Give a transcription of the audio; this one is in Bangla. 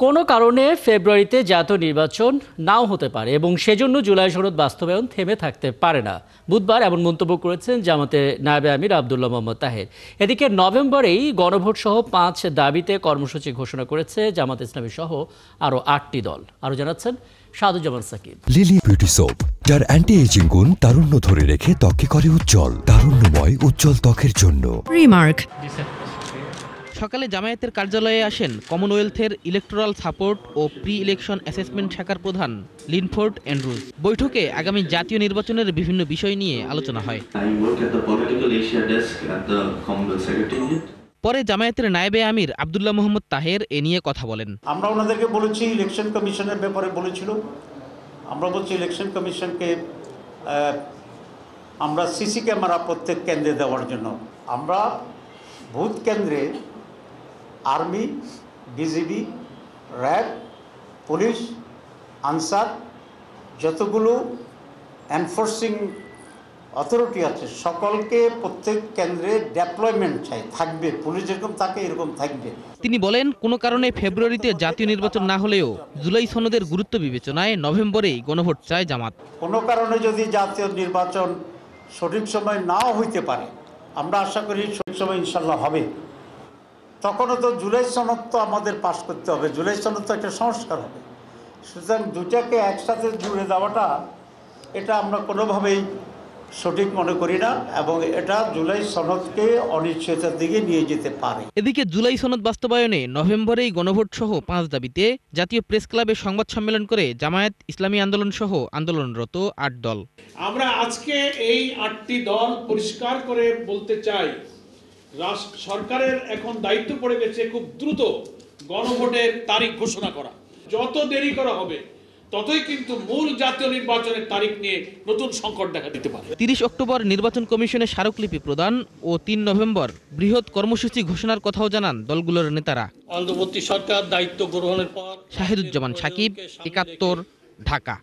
কোনো কারণে ফেব্রুয়ারিতে জাতীয় নির্বাচন নাও হতে পারে এবং সেজন্য জুলাই সনদ বাস্তবায়ন থেমে থাকতে পারে না। বুধবার এমন মন্তব্য করেছেন জামাতের নায়েবে আমির আব্দুল্লাহ মোহাম্মদ তাহের। এদিকে নভেম্বরেই গণভোট সহ 5 দাবিতে কর্মসূচি ঘোষণা করেছে জামাত ইসলামী সহ আরও 8টি দল। আরও জানাচ্ছেন Asaduzzaman Shakib. Lily beauty soap, যার অ্যান্টি এজিং গুণ তারুণ্য ধরে রেখে ত্বকে করে উজ্জ্বল, তারুণ্যময় উজ্জ্বল ত্বকের জন্য। রিমার্ক। সকালে জামায়াতের কার্যালয়ে আসেন কমনওয়েলথের ইলেকটোরাল সাপোর্ট ও প্রি ইলেকশন অ্যাসেসমেন্ট শাখার প্রধান লিনফোর্ড অ্যান্ড্রুজ। বৈঠকে আগামী জাতীয় নির্বাচনের বিভিন্ন বিষয় নিয়ে আলোচনা হয়। পরে জামায়াতের নায়েবে আমির আব্দুল্লাহ মোহাম্মদ তাহের এ নিয়ে কথা বলেন। আমরা ওনাদেরকে বলেছি, ইলেকশন কমিশনের ব্যাপারে বলেছিল, আমরা বলছি ইলেকশন কমিশনকে আমরা সিসি ক্যামেরা প্রত্যেক কেন্দ্রে দেওয়ার জন্য। আমরা ভোট কেন্দ্রে army, BGB, RAB, police, answer, যতগুলো এনফোর্সিং অথরিটি আছে সকলকে প্রত্যেক কেন্দ্রে ডেপ্লয়মেন্ট চাই, থাকবে। পুলিশ যেরকম থাকে এরকম থাকবে। তিনি বলেন, কোনো কারণে ফেব্রুয়ারিতে জাতীয় নির্বাচন না হলেও জুলাই সনদের গুরুত্ব বিবেচনায় নভেম্বরেই গণভোট চায় জামাত। কোনো কারণে যদি জাতীয় নির্বাচন সঠিক সময় নাও হইতে পারে, আমরা আশা করি সঠিক সময় ইনশাল্লাহ হবে, তখনও তো জুলাই সনদ তো আমাদের পাস করতে হবে। জুলাই সনদ তো একটা সংস্কার হবে। সুতরাং দুটাকে একসাথে জুড়ে দেওয়াটা এটা আমরা কোনোভাবেই সঠিক মনে করি না, এবং এটা জুলাই সনদকে অনিশ্চয়তার দিকে নিয়ে যেতে পারে। এদিকে জুলাই সনদ বাস্তবায়নে নভেম্বরেই গণভোট সহ 5 দাবিতে জাতীয় প্রেস ক্লাবে সংবাদ সম্মেলন করে জামায়াত, ইসলামী আন্দোলন সহ আন্দোলনরত 8 দল। আমরা আজকে এই 8টি দল পরিষ্কার করে বলতে চাই, সরকারের এখন দায়িত্ব পড়ে গেছে খুব দ্রুত গণভোটের তারিখ ঘোষণা করা। যত দেরি করা হবে ততই কিন্তু মূল জাতীয় নির্বাচনের তারিখ নিয়ে নতুন সংকট দেখা দিতে পারে। 30 অক্টোবর নির্বাচন কমিশনের স্মারকলিপি প্রদান ও 3 নভেম্বর বৃহৎ কর্মসূচি ঘোষণার কথাও জানান দলগুলোর নেতারা। অন্তর্বর্তী সরকার দায়িত্ব গ্রহণের পর। শাহিদুজ্জামান সাকিব, 71, ঢাকা।